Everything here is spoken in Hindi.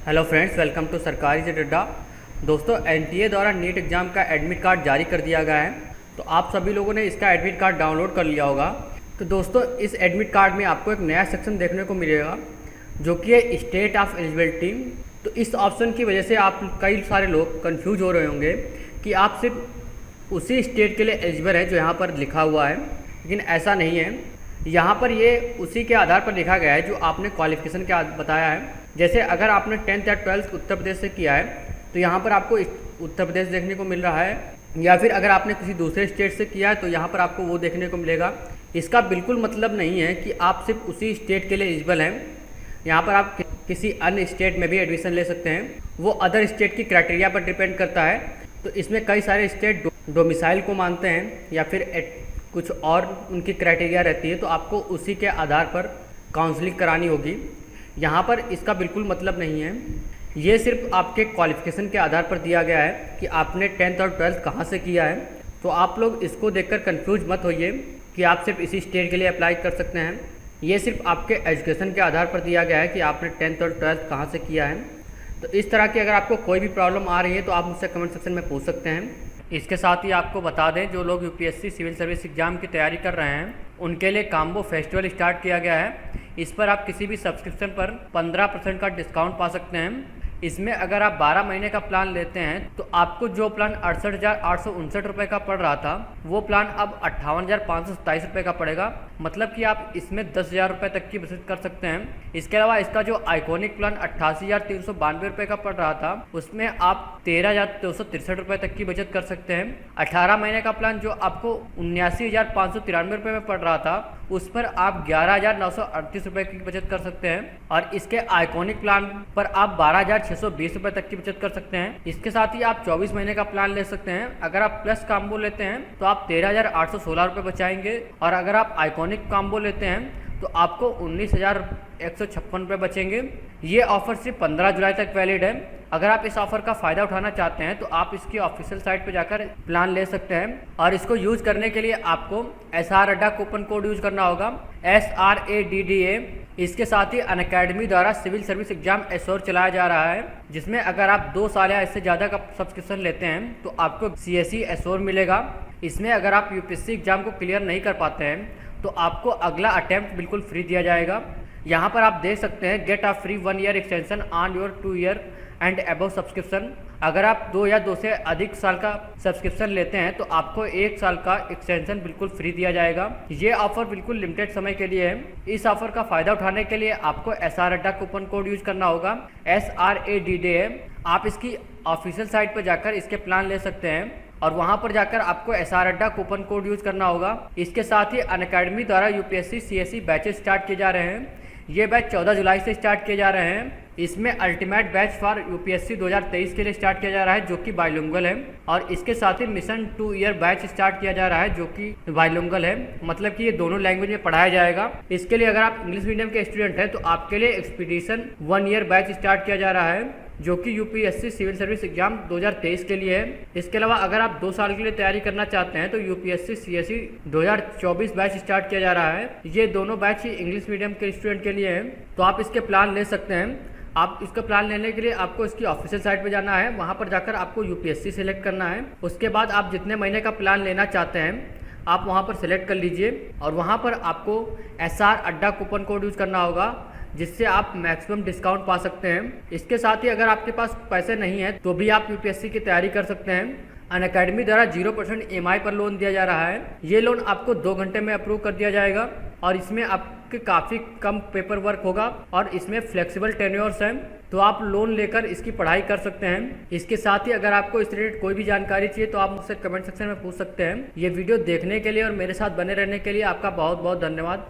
हेलो फ्रेंड्स, वेलकम टू सरकारी से अड्डा। दोस्तों, एनटीए द्वारा नीट एग्ज़ाम का एडमिट कार्ड जारी कर दिया गया है। तो आप सभी लोगों ने इसका एडमिट कार्ड डाउनलोड कर लिया होगा। तो दोस्तों, इस एडमिट कार्ड में आपको एक नया सेक्शन देखने को मिलेगा जो कि है स्टेट ऑफ एलिजिबिलिटी। तो इस ऑप्शन की वजह से आप कई सारे लोग कंफ्यूज हो रहे होंगे कि आप सिर्फ उसी स्टेट के लिए एलिजिबल है जो यहाँ पर लिखा हुआ है, लेकिन ऐसा नहीं है। यहाँ पर ये उसी के आधार पर लिखा गया है जो आपने क्वालिफिकेशन के बताया है। जैसे अगर आपने 10th या 12th उत्तर प्रदेश से किया है तो यहाँ पर आपको उत्तर प्रदेश देखने को मिल रहा है, या फिर अगर आपने किसी दूसरे स्टेट से किया है तो यहाँ पर आपको वो देखने को मिलेगा। इसका बिल्कुल मतलब नहीं है कि आप सिर्फ उसी स्टेट के लिए एलिजिबल हैं। यहाँ पर आप किसी अन्य स्टेट में भी एडमिशन ले सकते हैं। वो अदर स्टेट की क्राइटेरिया पर डिपेंड करता है। तो इसमें कई सारे स्टेट डोमिसाइल को मानते हैं या फिर कुछ और उनकी क्राइटेरिया रहती है, तो आपको उसी के आधार पर काउंसलिंग करानी होगी। यहाँ पर इसका बिल्कुल मतलब नहीं है। ये सिर्फ आपके क्वालिफ़िकेशन के आधार पर दिया गया है कि आपने 10th और 12th कहाँ से किया है। तो आप लोग इसको देखकर कंफ्यूज मत होइए कि आप सिर्फ इसी स्टेट के लिए अप्लाई कर सकते हैं। ये सिर्फ आपके एजुकेशन के आधार पर दिया गया है कि आपने 10th और 12th कहाँ से किया है। तो इस तरह की अगर आपको कोई भी प्रॉब्लम आ रही है तो आप मुझसे कमेंट सेक्शन में पूछ सकते हैं। इसके साथ ही आपको बता दें, जो लोग यूपीएससी सिविल सर्विस एग्ज़ाम की तैयारी कर रहे हैं उनके लिए काम्बो फेस्टिवल स्टार्ट किया गया है। इस पर आप किसी भी सब्सक्रिप्शन पर 15% का डिस्काउंट पा सकते हैं। इसमें अगर आप 12 महीने का प्लान लेते हैं तो आपको जो प्लान 68,859 रुपये का पड़ रहा था वो प्लान अब 58,527 रुपये का पड़ेगा। मतलब कि आप इसमें 10,000 रुपये तक की बचत कर सकते हैं। इसके अलावा इसका जो आइकॉनिक प्लान 88,392 रुपये का पड़ रहा था उसमें आप 13,263 रुपये तक की बचत कर सकते हैं। 18 महीने का प्लान जो आपको 79,593 रुपये में पड़ रहा था उस पर आप 11,938 रुपये की बचत कर सकते हैं। और इसके आइकॉनिक प्लान पर आप 12,620 रुपये तक की बचत कर सकते हैं। इसके साथ ही आप 24 महीने का प्लान ले सकते हैं। अगर आप प्लस काम्बो लेते हैं तो आप 13,816 रुपये बचाएंगे, और अगर आप आइकॉनिक काम्बो लेते हैं तो आपको 19,156 रुपये बचेंगे। ये ऑफर सिर्फ 15 जुलाई तक वैलिड है। अगर आप इस ऑफर का फ़ायदा उठाना चाहते हैं तो आप इसकी ऑफिशियल साइट पर जाकर प्लान ले सकते हैं। और इसको यूज़ करने के लिए आपको SR अड्डा कूपन कोड यूज़ करना होगा, SRADDA। इसके साथ ही अनअकैडमी द्वारा सिविल सर्विस एग्जाम एश्योर चलाया जा रहा है, जिसमें अगर आप 2 साल या इससे ज़्यादा का सब्सक्रिप्शन लेते हैं तो आपको CSE एश्योर मिलेगा। इसमें अगर आप यूपीएससी एग्जाम को क्लियर नहीं कर पाते हैं तो आपको अगला अटैम्प्ट बिल्कुल फ्री दिया जाएगा। यहाँ पर आप देख सकते हैं, get a free 1 year extension on your 2 year and above subscription. अगर आप 2 या 2 से अधिक साल का सब्सक्रिप्शन लेते हैं तो आपको 1 साल का एक्सटेंशन बिल्कुल फ्री दिया जाएगा। ये ऑफर बिल्कुल लिमिटेड समय के लिए है। इस ऑफर का फ़ायदा उठाने के लिए आपको SR अड्डा कूपन कोड यूज़ करना होगा, SRADDA। आप इसकी ऑफिशियल साइट पर जाकर इसके प्लान ले सकते हैं और वहां पर जाकर आपको SR अड्डा कूपन कोड यूज़ करना होगा। इसके साथ ही अनअकैडमी द्वारा यूपीएससी CSE बैचेस स्टार्ट किए जा रहे हैं। ये बैच 14 जुलाई से स्टार्ट किए जा रहे हैं। इसमें अल्टीमेट बैच फॉर यूपीएससी 2023 के लिए स्टार्ट किया जा रहा है जो कि बाइलिंगुअल है, और इसके साथ ही मिशन 2 ईयर बैच स्टार्ट किया जा रहा है जो कि बाइलिंगुअल है। मतलब कि ये दोनों लैंग्वेज में पढ़ाया जाएगा। इसके लिए अगर आप इंग्लिश मीडियम के स्टूडेंट हैं तो आपके लिए एक्सपीडिशन 1 ईयर बैच स्टार्ट किया जा रहा है जो कि यूपीएससी सिविल सर्विस एग्जाम 2023 के लिए है। इसके अलावा अगर आप 2 साल के लिए तैयारी करना चाहते हैं तो यूपीएससी CSE 2024 बैच स्टार्ट किया जा रहा है। ये दोनों बैच ही इंग्लिश मीडियम के स्टूडेंट के लिए हैं, तो आप इसके प्लान ले सकते हैं। आप इसका प्लान लेने के लिए आपको इसकी ऑफिशियल साइट पर जाना है, वहाँ पर जाकर आपको यूपीएससी सेलेक्ट करना है। उसके बाद आप जितने महीने का प्लान लेना चाहते हैं आप वहाँ पर सेलेक्ट कर लीजिए, और वहाँ पर आपको SR अड्डा कूपन कोड यूज़ करना होगा जिससे आप मैक्सिमम डिस्काउंट पा सकते हैं। इसके साथ ही अगर आपके पास पैसे नहीं है तो भी आप यूपीएससी की तैयारी कर सकते हैं। अनअकैडमी द्वारा 0% EMI पर लोन दिया जा रहा है। ये लोन आपको 2 घंटे में अप्रूव कर दिया जाएगा, और इसमें आपके काफ़ी कम पेपर वर्क होगा और इसमें फ्लेक्सिबल टेन्योर्स हैं, तो आप लोन लेकर इसकी पढ़ाई कर सकते हैं। इसके साथ ही अगर आपको इस रिलेटेड कोई भी जानकारी चाहिए तो आप मुझसे कमेंट सेक्शन में पूछ सकते हैं। ये वीडियो देखने के लिए और मेरे साथ बने रहने के लिए आपका बहुत बहुत धन्यवाद।